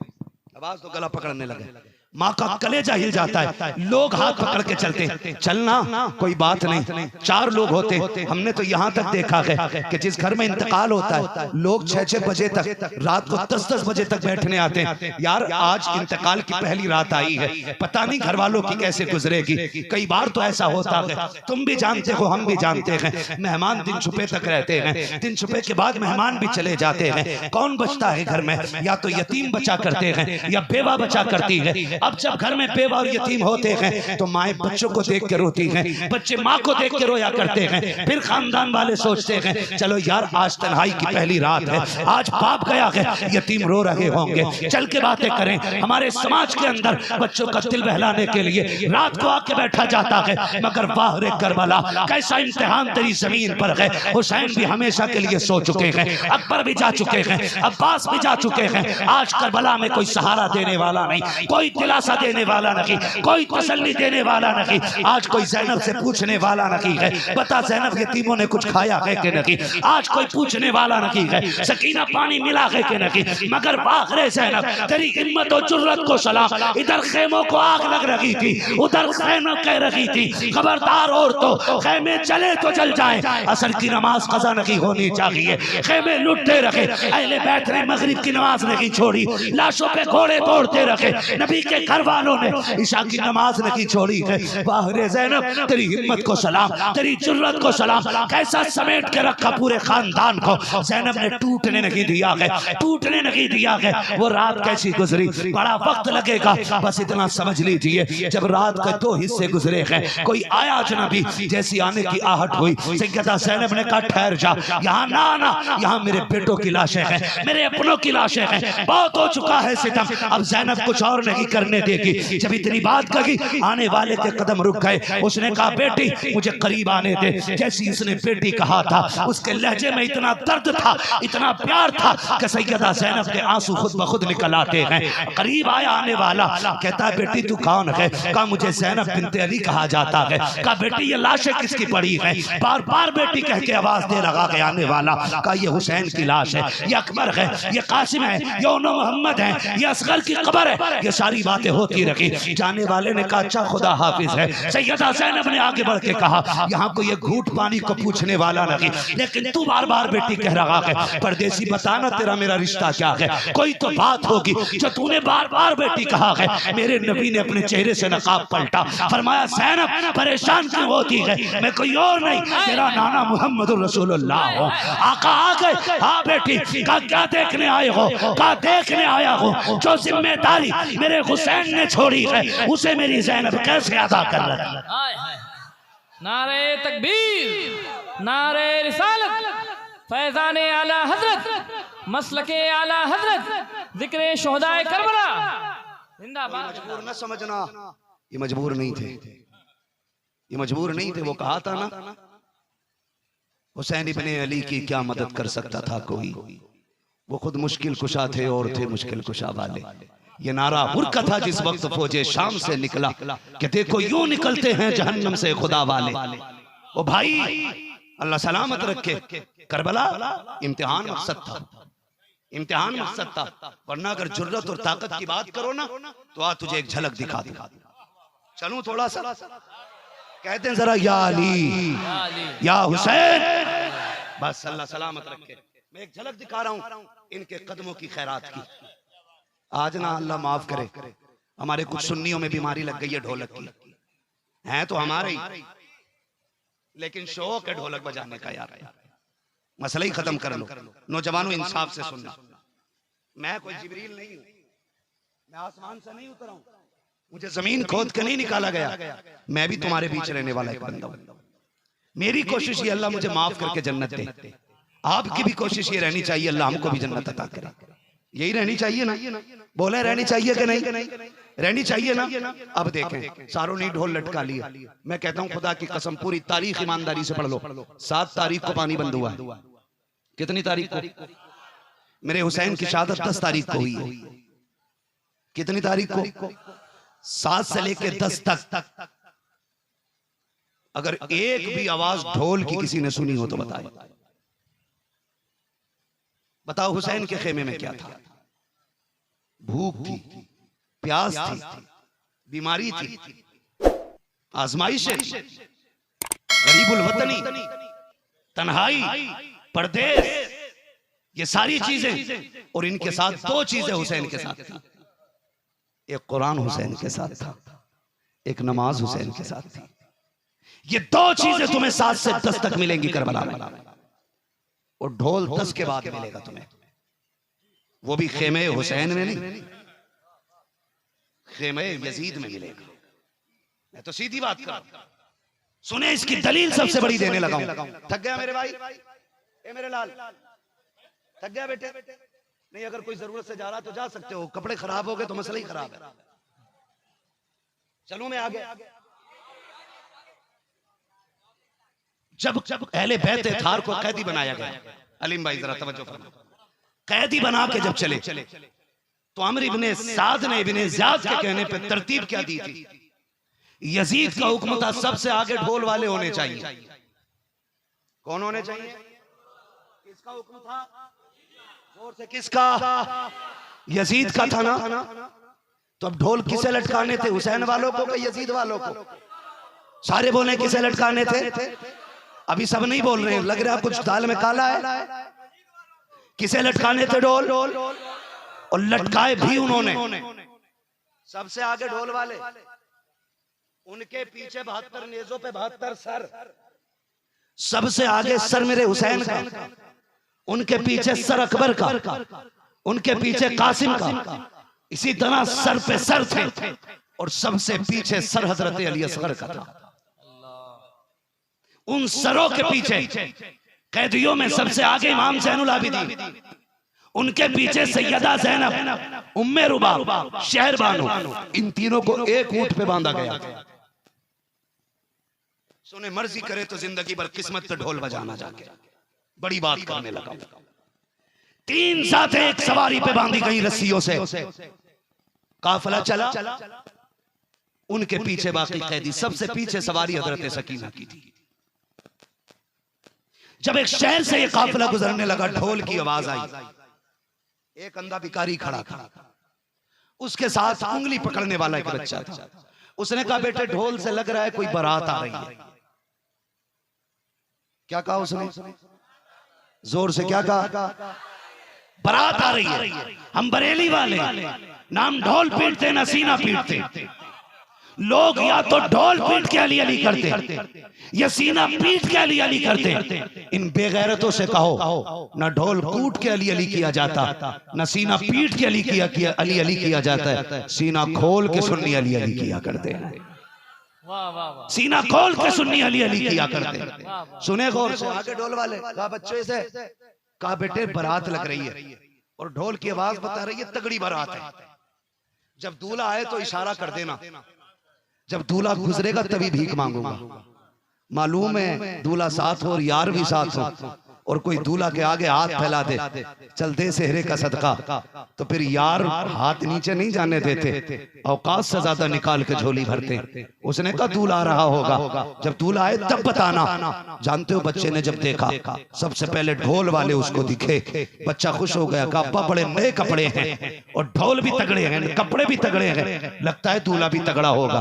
आवाज दो, गला पकड़ने लगे। माँ का कलेजा हिल जाता है, लोग हाथ पकड़ के चलते, चलना कोई बात नहीं, 4 लोग होते। हमने तो यहाँ तक देखा है कि जिस घर में इंतकाल होता है, लोग 6-6 बजे तक, रात को 10-10 बजे तक बैठने आते हैं। यार आज इंतकाल की पहली रात आई है, पता नहीं घर वालों की कैसे गुजरेगी। कई बार तो ऐसा होता है, तुम भी जानते हो, हम भी जानते हैं, मेहमान दिन छुपे तक रहते हैं, दिन छुपे के बाद मेहमान भी चले जाते हैं। कौन बचता है घर में? या तो यतीम बचा करते हैं या बेवा बचा करती है। अब जब घर में बेवा और यतीम होते हैं तो माएं बच्चों को देख के रोती हैं, बच्चे माँ को देख के रोया करते हैं। फिर खानदान वाले सोचते हैं चलो यार आज तन्हाई की पहली रात है, आज बाप गया है, यतीम रो रहे होंगे, चल के बातें करें। हमारे समाज के अंदर बच्चों का दिल बहलाने के लिए रात को आके बैठा जाता है। मगर वाह रे करबला, कैसा इम्तिहान तेरी जमीन पर है। हुसैन भी हमेशा के लिए सो चुके हैं, अकबर भी जा चुके हैं, अब्बास भी जा चुके हैं। आज करबला में कोई सहारा देने वाला नहीं, कोई दिलासा देने वाला नहीं, कोई तसल्ली देने वाला नहीं। आज कोई ज़ैनब से पूछने वाला नहीं है, बता ज़ैनब यतीमों ने कुछ खाया है कि नहीं। आज कोई पूछने वाला नहीं है, सकीना पानी मिला है कि नहीं। मगर बाखरे ज़ैनब तेरी हिम्मत और जुर्रत को सलाम। इधर खेमों को आग लग रही थी, उधर ज़ैनब कह रही थी खबरदार और तो खेमे चले तो जल जाए, असर की नमाज कज़ा नहीं होनी चाहिए। खेमे लुटते रखे, अहले बैत ने मगरिब की नमाज नहीं छोड़ी, लाशों पे घोड़े तोड़ते रखे, नबी के घर वालों ने ईशा की नमाज नहीं छोड़ी है। वाह रे ज़ैनब तेरी हिम्मत को सलाम, तेरी जुर्रत को सलाम। कैसा समेट के रखा पूरे खानदान को, ज़ैनब ने टूटने नहीं दिया है, टूटने नहीं दिया है। वो रात कैसी गुजरी, बड़ा वक्त लगेगा, बस इतना समझ लीजिए। जब रात के 2 हिस्से गुजरे हैं, कोई आया अजनबी, जैसी आने की आहट हुई, सैयदा ज़ैनब ने कहा ठहर जा, यहाँ ना आना, यहाँ मेरे बेटों की लाशें हैं, मेरे अपनों की लाशें हैं, बहुत हो चुका है सितम, अब ज़ैनब कुछ और नहीं करने देगी। जब इतनी बात कही, आने वाले के कदम रुक गए। उसने कहा बेटी मुझे करीब आने दे। जैसी उसने बेटी कहा था, उसके लहजे में इतना दर्द था, इतना प्यार था कि सैयदा ज़ैनब के आंसू खुद ब खुद निकल आते हैं। करीब आया आने वाला, कहता है बेटी तू कौन है? कहा मुझे ज़ैनब बिन्ते अली कहा जाता है। कहा बेटी ये लाशें किसकी पड़ी है? बार बार बेटी कह के आवाज दे रहा है आने वाला। कहा ये हुसैन की लाश है, ये अकबर है, ये कासिम है, ये उन्नो मोहम्मद है, ये असगर की कब्र है। ये सारी बातें होती रखी। जाने वाले ने कहा अच्छा खुदा हाफिज है। सैयदा ज़ैनब ने आगे बढ़ के कहा यहाँ को ये घूट पानी को पूछने वाला नहीं, लेकिन तू बार बार बेटी कह रहा है परदेसी बताना तेरा मेरा रिश्ता क्या है, कोई तो बात होगी जो तूने बार बार बेटी कहा है। मेरे नबी ने अपने चेहरे से नकाब पलटा, फरमाया ज़ैनब परेशान क्यों होती है, मैं कोई और नहीं तेरा नाना मोहम्मद रसूलुल्लाह हो। आका आ गए। हाँ बेटी का क्या देखने आए हो? का देखने आया हो जो जिम्मेदारी मेरे हुसैन ने छोड़ी है उसे मेरी ज़ैनब कैसे अदा कर रही है। नारे तकबीर, नारे रिसालत, फैज़ान आला हजरत, मसलके आला हजरत, जिक्र शुहदाए करबला जिंदाबाद। मजबूर न समझना, ये मजबूर नहीं थे, ये मजबूर नहीं थे। वो कहा था ना हुसैन इब्ने अली की क्या मदद कर सकता था कोई, वो खुद मुश्किल कुशा थे और थे मुश्किल कुशा वाले। ये नारा हुर्का था जिस वक्त फौजे शाम से निकला कि देखो यूं निकलते हैं जहन्नम से खुदा वाले। ओ भाई अल्लाह सलामत रखे, करबला इम्तिहान मकसद था, इम्तिहान मकसद था, वरना अगर जुर्रत और ताकत की बात करो ना तो आज तुझे एक झलक दिखा दे। चलूं थोड़ा सा, कहते हैं जरा या अली या हुसैन, बस अल्लाह सलामत रखे। मैं एक झलक दिखा रहा हूं इनके कदमों की खैरात की। आज ना अल्लाह माफ करे, हमारे कुछ सुन्नियों में बीमारी लग गई है ढोलक की। है तो हमारे ही, लेकिन शौक है ढोलक बजाने का यार। मसला ही खत्म कर लो। नौजवानों इंसाफ से सुनना, मैं कोई जिब्रील नहीं हूं, मैं आसमान से नहीं उतरा हूं, मुझे जमीन खोद के नहीं निकाला गया। मैं भी तुम्हारे बीच रहने वाला एक बंदा हूं। मेरी कोशिश ये अल्लाह मुझे माफ करके जन्नत दे। आपकी भी कोशिश ये रहनी चाहिए अल्लाह हमको भी जन्नत अता करे। यही रहनी चाहिए ना, बोले रहनी चाहिए कि नहीं? रहनी चाहिए ना। अब देखें सारों ने ढोल लटका लिया। मैं कहता हूं खुदा की कसम पूरी तारीख ईमानदारी से पढ़ लो। 7 तारीख को पानी बंद हुआ है। कितनी तारीख को? मेरे हुसैन की शहादत 10 तारीख को हुई है। कितनी तारीख को? 7 से लेकर 10 तक अगर एक भी आवाज ढोल की किसी ने सुनी हो तो बताए। बताओ हुसैन के खेमे में क्या था? भूख थी, प्यास थी, बीमारी थी, आजमाइश, गरीबुल वतनी, तन्हाई, परदेश, ये सारी चीजें। और इनके साथ 2 चीजें हुसैन के साथ थी। एक कुरान हुसैन के साथ था, एक नमाज हुसैन के साथ थी। ये 2 चीजें तुम्हें 7 से 10 तक मिलेंगी करबला में। और ढोल 10 के बाद मिलेगा तुम्हें, वो भी खेमे हुसैन में नहीं, खेमे यजीद में मिलेगा। मैं तो सीधी बात कर, सुने इसकी दलील सबसे बड़ी देने लगा हूं। थक गया मेरे भाई, ए मेरे लाल, थक गया बेटे? नहीं, अगर कोई जरूरत से जा रहा तो जा सकते हो, कपड़े खराब हो गए तो मसला ही खराब है। चलूं मैं आगे। जब अहले बैत थार को कैदी बनाया गया, अलीम भाई जरा तवज्जो फरमा, कैदी बना के जब चले तो अमर इब्ने साद ने इब्ने ज़ियाद के कहने पे तरतीब क्या दी थी? यजीद का हुक्म था सबसे आगे ढोल वाले होने चाहिए। कौन होने चाहिए? किसका हुक्म था? जोर से किसका? यजीद का था ना। तो अब ढोल किसे लटकाने थे? हुसैन वालों को कि यजीद वालों को? सारे बोले किसे लटकाने थे? अभी सब नहीं बोल रहे हैं, लग रहा है कुछ दाल में काला है। किसे लटकाने थे ढोल? और लटकाए भी उन्होंने। सबसे आगे ढोल वाले, उनके पीछे 72 नेजों पे 72 सर। सबसे आगे सर मेरे हुसैन का, उनके पीछे सर अकबर का, उनके पीछे कासिम का, इसी तरह सर पे सर थे। और सबसे पीछे सर हजरत अली असगर का था। उन सरों के पीछे कैदियों में सबसे आगे इमाम ज़ैनुल आबिदीन, उनके पीछे सैयदा ज़ैनब, उम्मे रुबाब, शहर बानो। इन तीनों को एक ऊंट पे बांधा गया। सुने, मर्जी करे तो जिंदगी भर किस्मत पे ढोल बजाना जाके। बड़ी बात करने लगा। 3 साथें एक सवारी पे बांधी गई रस्सियों से। काफिला चला, उनके पीछे बाकी कैदी। सबसे पीछे सवारी हजरत सकीना की थी। जब एक शहर से ये काफिला गुजरने लगा, ढोल की आवाज आई। एक अंधा भिखारी खड़ा था, उसके साथ उंगली पकड़ने वाला एक बच्चा था। उसने कहा, बेटे ढोल से लग रहा है कोई बारात आ रही है। क्या कहा उसने? जोर से क्या कहा? बारात आ रही है। हम बरेली वाले, नाम ढोल पीटते ना सीना पीटते। लोग या तो ढोल पीट के अली अली करते या सीना पीट के अली अली करते। इन बेगैरतों से कहो, ना ढोल कूट के अली अली किया जाता, ना सीना पीट के अली अली अली किया जाता है। सीना खोल के सुन्नी अली अली किया करते हैं। सीना खोल के सुन्नी अली अली किया करते हैं। सुने गौर से, आगे ढोल वाले कहा बच्चे से, कहा बेटे बारात लग रही है और ढोल की आवाज बता रही है तगड़ी बारात है। जब दूल्हा आए तो इशारा कर देना, जब दूल्हा गुजरेगा तभी भीख मांगूंगा। मालूम है दूल्हा साथ हो और यार भी साथ हो, और कोई दूल्हा के आगे हाथ फैला दे, चल दे सेहरे का सदका, तो फिर यार हाथ नीचे नहीं जाने देते, औकात से ज्यादा निकाल के झोली भरते। उसने कहा दूल्हा आ रहा होगा, जब दूल्हा आए तब बताना। जानते हो बच्चे ने जब देखा, सबसे पहले ढोल वाले उसको दिखे, बच्चा खुश हो गया, कहा अब्बा बड़े नए कपड़े हैं और ढोल भी तगड़े हैं, कपड़े भी तगड़े हैं, लगता है दूल्हा भी तगड़ा होगा।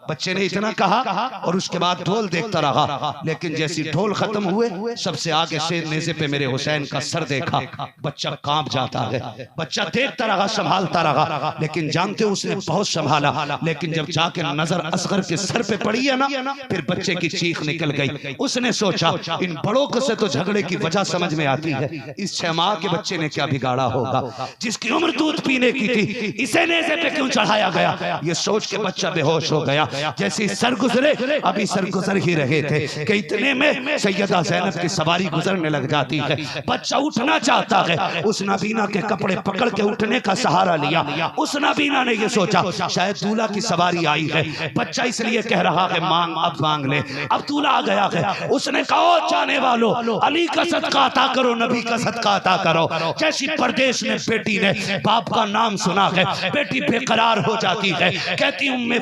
बच्चे ने इतना कहा और उसके बाद ढोल देखता रहा। लेकिन जैसी ढोल खत्म हुए, सबसे आगे से नेज़े पे मेरे हुसैन का सर देखा, बच्चा कांप जाता है। बच्चा देखता रहा, संभालता रहा, लेकिन जानते उसने बहुत संभाला, लेकिन जब जाके नजर असगर के सर पे पड़ी है ना, फिर बच्चे की चीख निकल गई। उसने सोचा इन बड़ों को से तो झगड़े की वजह समझ में आती है, इस 6 माह के बच्चे ने क्या बिगाड़ा होगा, जिसकी उम्र दूध पीने की थी, इसे नेज़े पे क्यों चढ़ाया गया। ये सोच के बच्चा बेहोश हो गया। जैसे सर गुजरे, अभी सर गुजर ही रहे थे कि इतने में सैयदा ज़ैनब की सवारी गुजरने लग जाती है। बच्चा उठना चाहता है, उस नबीना के कपड़े पकड़ के उठने का सहारा लिया। उस नबीना ने ये सोचा शायद दूल्हा की सवारी आई है, बच्चा इसलिए कह रहा है मांग, अब मांग ले, अब दूल्हा आ गया है। उसने कहा जाने वालों, अली का सदका अता करो, नबी का सदका अता करो। जैसी परदेश में बेटी ने बाप का नाम सुना है, बेटी बेकरार हो जाती है, कहती उम्मे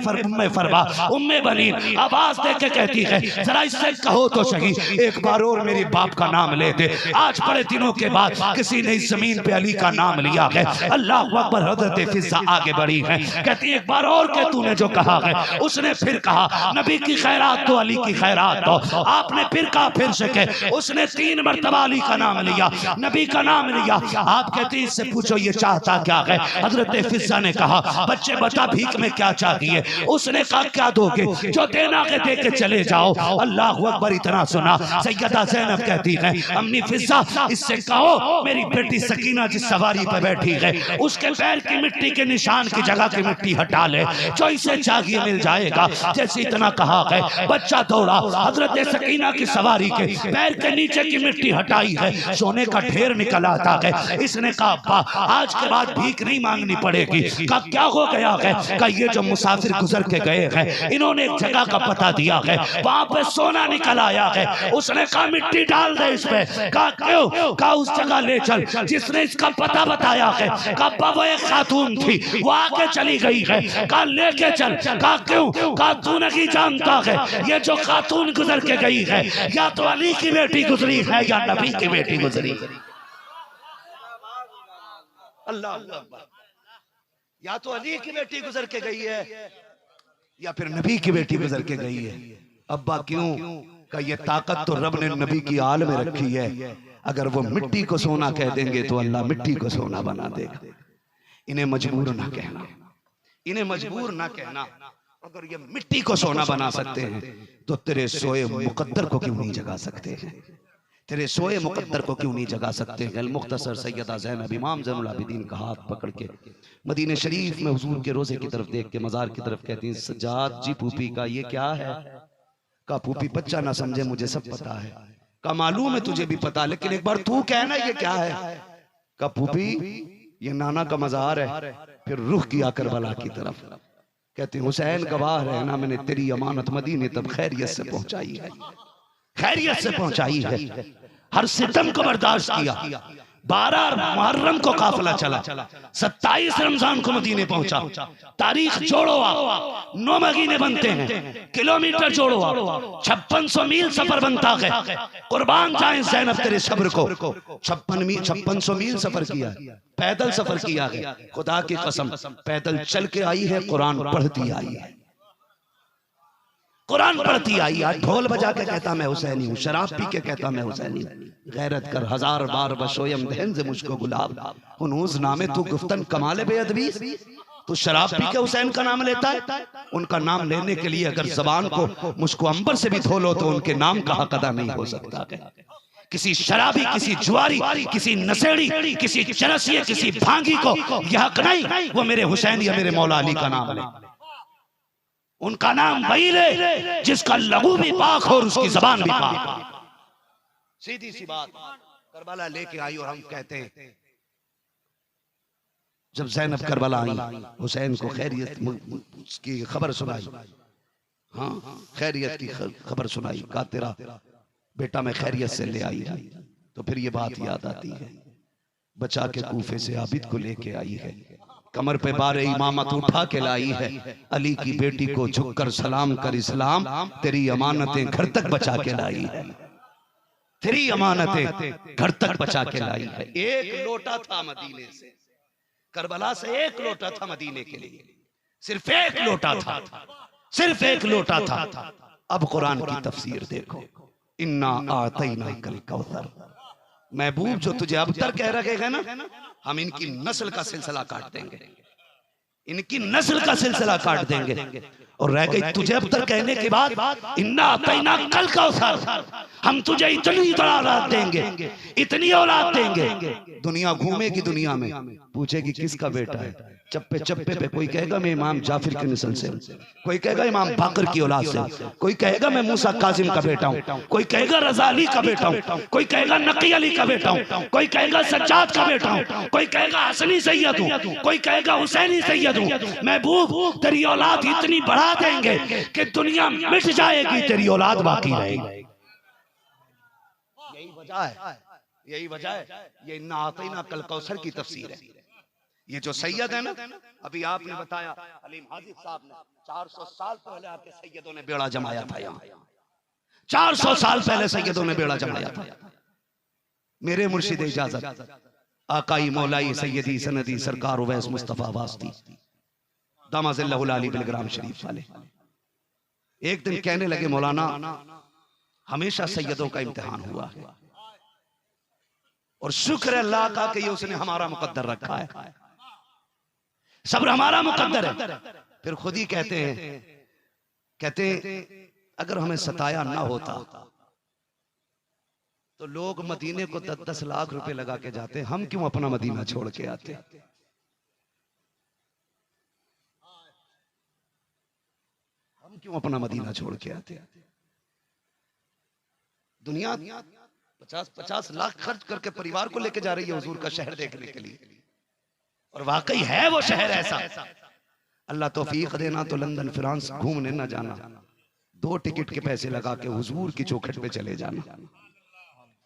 फरवा, उम्मे बनी, आवाज दे के कहती है जरा इससे कहो तो सही एक बार और मेरे बाप का नाम ले दे। आज बड़े दिनों के बाद किसी ने इस जमीन पे अली का नाम लिया है। अल्लाह अकबर। हज़रत फिज़ा आगे बढ़ी है, कहती एक बार और के तूने जो कहा है। उसने फिर कहा नबी की खैरात तो अली की खैरात तो। आपने फिर कहा फिर से कह। उसने 3 मरतबा अली का नाम लिया, नबी का नाम लिया। आप कहती इससे पूछो ये चाहता क्या है। हज़रत फिज़ा ने कहा बच्चे बता भीख में क्या चाहिए। उसने कहा क्या दोगे, जो देना है दे के चले जाओ। अल्लाह अकबर। इतना सुना, सैयदा ज़ैनब कहती है अम्मी फिज़ा इससे कहो मेरी बेटी सकीना जिस सवारी पे बैठी है उसके पैर की मिट्टी के निशान की जगह की मिट्टी हटा ले, जो इसे चाहिए मिल जाएगा। जैसे इतना कहा है बच्चा दौड़ा, हजरत सकीना की सवारी के पैर के नीचे की मिट्टी हटाई है, सोने का ढेर निकल आता है। इसने कहा अब्बा आज के बाद भीख नहीं मांगनी पड़ेगी। कहा क्या हो गया है। कहा ये जो मुसाफिर गुजर के गए हैं इन्होंने एक जगह का पता दिया है, वहां पे सोना निकल आया है। उसने कहा मिट्टी डाल दे इस पे। कहा क्यों। कहा उस जगह ले चल जिसने इसका पता बताया है। कहा वो एक खातून थी, वो आके चली गई है। कहा लेके चल। कहा क्यों। कहा तू नहीं जानता है ये जो खातून गुजर के गई है या तो अली की बेटी गुजरी है या नबी की बेटी गुजरी। अल्लाह अकबर। या तो अली की बेटी गुजर के गई है या फिर नबी की बेटी गुजर के गई है। अब्बा क्यों। का ये ताकत तो रब ने नबी की आल में रखी है। अगर वो मिट्टी को सोना कह देंगे तो अल्लाह मिट्टी को सोना बना देगा। इन्हें मजबूर ना कहना, इन्हें मजबूर ना कहना। अगर ये मिट्टी को सोना बना सकते हैं तो तेरे सोए मुकद्दर को क्यों नहीं जगा सकते हैं। तेरे सोए मुकद्दर को क्यों नहीं जगा सकते हैं। मुख्तसर सैयदा ज़ैनब इमाम ज़ैनुल आबिदीन का हाथ पकड़ के मदीने शरीफ में हुजूर के रोजे की तरफ देख के मज़ार की तरफ कहती हैं सज्जाद जी पूपी का ये क्या है। का पूपी बच्चा ना समझे मुझे सब पता है। का मालूम है तुझे भी पता, लेकिन एक बार तू कहना ये क्या है। का पूपी ये नाना का मज़ार है। फिर रुख किया करबला की तरफ, कहते हुसैन गवाह रहना मैंने तेरी अमानत मदीने तब खैरियत से पहुंचाई है, खैरियत से पहुंचाई है। हर सितम को बर्दाश्त किया। 12 मुहर्रम को काफिला चला, 27 रमजान को मदीने पहुंचा। तारीख जोड़ो आप, 9 महीने बनते हैं, किलोमीटर जोड़ो आप, 5600 मील सफर बनता है। कुर्बान जाए ज़ैनब तेरे सब्र को। 5600 मील सफर किया, पैदल सफर किया है। खुदा की कसम पैदल चल के आई है, कुरान पढ़ती आई है, कुरान पढ़ती आई है। ढोल बजा के कहता मैं हुसैनी हूँ, शराब पी के कहता मैं हुसैनी हूँ। गैरत कर 1000 बार बशोयम दहन से मुझको गुलाब हुनूज नामे तू गुफ्तन कमाले बेअदबी। तो शराब पी के हुसैन का नाम लेता है। उनका नाम लेने के लिए अगर जबान को मुझको अंबर से भी धो लो तो उनके नाम का हक अदा नहीं हो सकता। किसी शराबी, किसी जुआरी, किसी नशेड़ी, किसी चरसिए, किसी भांगी को यह हक नहीं वो मेरे हुसैन या मेरे मौला अली का नाम ले। उनका नाम वही ले जिसका लहू भी पाक हो और उसकी जबान भी पाक। सीधी सी बात। करबला लेके आई और हम कहते हैं जब ज़ैनब करबला आई हुसैन को खैरियत की खबर सुनाई। हाँ खैरियत की खबर सुनाई। कहा तेरा बेटा मैं खैरियत से ले आई। तो तो फिर ये बात याद आती है, बचा के कूफे से आबिद को लेके आई है, कमर पे बारे इमामत उठा के लाई है, अली की बेटी को झुककर सलाम कर इस्लाम, तेरी अमानतें घर तक बचा के लाई है, तेरी अमानतें घर तक बचा के लाई है। एक लोटा था मदीने से, करबला से एक लोटा था मदीने के लिए, सिर्फ एक लोटा था, सिर्फ एक लोटा था। अब कुरान की तफसीर देखो, इन्ना आतैना कल कौसर। महबूब जो तुझे अब तक कह रखे हैं ना, हम इनकी नस्ल का सिलसिला काट देंगे, इनकी नस्ल का सिलसिला काट देंगे। और रह गई तुझे अब तक कहने के बाद, इन्ना आतैना कल कौसर, हम तुझे इतनी औलाद देंगे, इतनी औलाद देंगे। दुनिया घूमेगी, दुनिया में पूछेगी किसका बेटा है, चप्पे चप्पे पे कोई कहेगा मैं इमाम जाफिर की नस्ल से, कोई कहेगा इमाम बाकर की औलाद से, कोई कहेगा मैं मूसा काजिम का बेटा हूँ, कोई कहेगा रजा अली का बेटा हूँ, कोई कहेगा नकी अली का बेटा हूँ, कोई कहेगा सज्जाद का बेटा हूँ, कोई कहेगा हसनी सैयद हूँ, कोई कहेगा हुसैनी सैयद हूँ। महबूब तेरी औलाद इतनी बढ़ा देंगे कि दुनिया मिट जाएगी, तेरी औलाद बाकी रहेगी। यही वजह है, यही वजह है। ये इन्ना आतैना कल कौसर की तफसीर है। ये जो सैयद है ना, अभी आपने बताया हलीम हाजिब साहब ने 400 साल पहले आपके सैयदों ने बेड़ा जमाया था यहाँ, 400 साल पहले सैयदों ने बेड़ा जमाया था। मेरे मुर्शिद इजाजत आकाई मौलाई सैयदी सनदी सरकार उवैस मुस्तफा वास्ती दामाज़िल्लाहुल अली बिलग्राम शरीफ वाले एक दिन कहने लगे, मौलाना हमेशा सैयदों का इम्तिहान हुआ है और शुक्र है अल्लाह का कि ये उसने हमारा मुकद्दर रखा है, सब्र हमारा मुकद्दर है। फिर खुद ही कहते हैं अगर हमें सताया ना होता तो लोग मदीने को 10-10 लाख रुपए लगा के जाते, हम क्यों अपना मदीना छोड़ के आते। हम क्यों अपना मदीना छोड़ के आते। दुनिया 50-50 लाख खर्च करके परिवार को लेके जा रही है हुजूर का शहर देखने के लिए, और वाकई है वो शहर ऐसा। अल्लाह तौफीक देना तो लंदन फ्रांस घूमने ना जाना, 2 टिकट के पैसे लगा के हुजूर की चौखट पे चले जाना।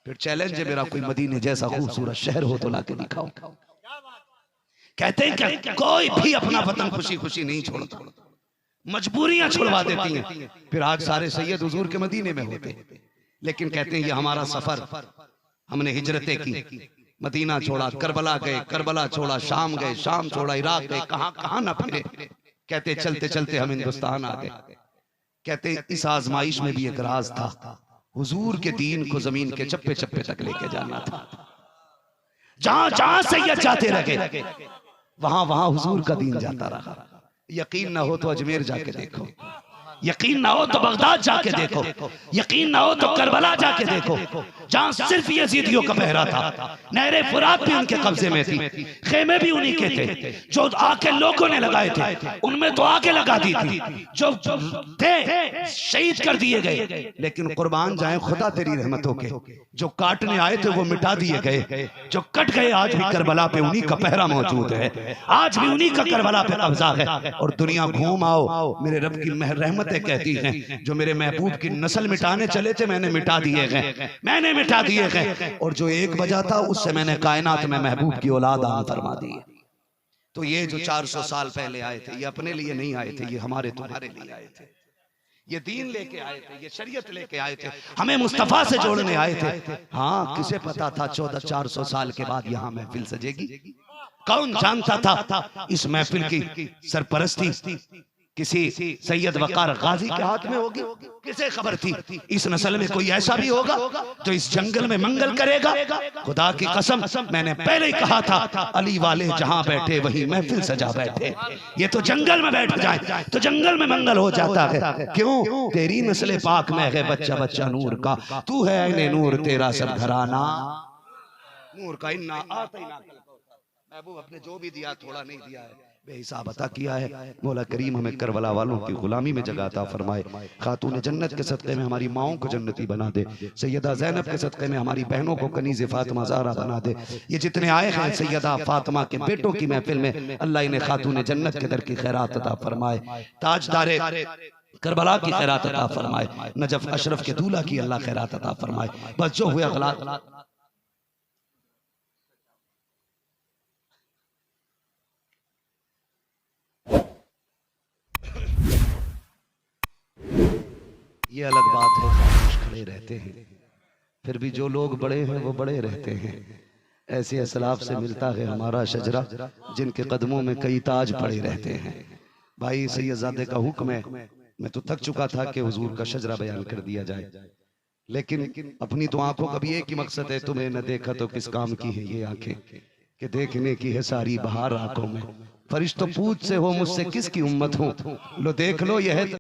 फिर चैलेंज है मेरा, कोई मदीने जैसा खूबसूरत शहर हो तो लाके दिखाओ। कहते हैं कि कोई भी अपना वतन खुशी खुशी नहीं छोड़ता, मजबूरियां छुड़वा देती हैं। फिर आज सारे सैयद हुजूर के मदीने में होते, लेकिन कहते हैं ये हमारा सफर, हमने हिजरतें की, मदीना छोड़ा, करबला गए, करबला छोड़ा, शाम गए, शाम छोड़ा, इराक गए, कहां कहां न फिरे। कहते चलते चलते हम हिंदुस्तान आ गए। कहते इस आजमाइश में भी एक राज था, हुजूर के दीन को जमीन के चप्पे चप्पे तक लेके जाना था। जहां जहां सैयद जाते रहे वहां वहां हुजूर का दीन जाता रहा। यकीन ना हो तो अजमेर जाके देखो, यकीन ना हो तो बगदाद जाके देखो, यकीन ना हो तो करबला जाके देखो, जहां सिर्फ यजीदियों का पहरा था। नहरे फुरात भी उनके कब्जे में थी, खेमे भी उन्हीं के थे, जो आके लोगों ने लगाए थे उनमें तो आगे लगा दी थी, जो थे शहीद कर दिए गए। लेकिन कुर्बान जाए खुदा तेरी रहमतों के, जो काटने आए थे वो मिटा दिए गए, जो कट गए आज भी करबला पे उन्हीं का पहरा मौजूद है, आज भी उन्हीं का करबला पे कब्जा है। और दुनिया घूम आओ, मेरे रब की रहमतें कहती हैं, जो मेरे महबूब की नस्ल मिटाने चले थे मैंने मिटा दिए गए, मैंने मिटा दिए गए, और जो एक बजा था उससे मैंने कायनात में महबूब की औलाद आम फरमा दी है। तो ये जो 400 साल पहले आए थे, ये अपने लिए नहीं आए थे, ये हमारे तुम्हारे लिए आए थे। ये दीन लेके आए थे, ये शरीयत लेके आए थे, हमें मुस्तफा से जोड़ने आए थे। हाँ, किसे पता था 1400-400 साल के बाद यहाँ महफिल सजेगी। कौन जानता था इस महफिल की सरपरस्ती किसी सैयद वकार गाजी के हाथ में होगी। किसे खबर थी इस नस्ल में कोई ऐसा भी होगा जो इस जंगल में मंगल करेगा। खुदा की कसम, मैंने पहले ही कहा था, अली वाले जहां बैठे वहीं महफिल सजा बैठे। ये तो जंगल में बैठ जाए तो जंगल में मंगल हो जाता है। क्यों? तेरी नस्ल पाक में है बच्चा बच्चा नूर का, तू है ऐने नूर, तेरा सब घराना नूर का। इन्ना आतैना महबूब अपने जो भी दिया थोड़ा नहीं दिया है, बेहिसाब अता किया है। मौला करीम हमें करबला वालों की गुलामी में जगह अता फरमाए। खातून जन्नत के सदक़े में हमारी माओं को जन्नती बना दे। सैयदा ज़ैनब के सदक़े में हमारी बहनों को कनीज़ फातिमा ज़हरा बना दे। ये जितने आए हैं सैयदा फातिमा के बेटों की महफिल में, अल्लाह इन्हें खातून जन्नत के दर की खैरात अता फरमाए। ताजदारे करबला की खैरात अता फरमाए। नजफ अशरफ के दूल्हा की अल्लाह खैरात अता फरमाए। बस जो हुआ गलत ये अलग बात है, खामोश खड़े रहते हैं, फिर भी जो लोग बड़े हैं वो बड़े रहते हैं। ऐसे असलाफ से मिलता है हमारा शजरा, जिनके कदमों में कई ताज पड़े रहते हैं। भाई सैयदजादे का हुक्म है, मैं तो थक चुका था कि हुजूर का शजरा बयान कर दिया जाए, लेकिन अपनी तो आंखों का भी एक ही मकसद है, तुम्हें न देखा तो किस काम की है ये आंखें, कि देखने की है सारी बहार आंखों में। फरिश्तों पूछ से हो मुझसे किसकी उम्मत हो, लो देख लो यह है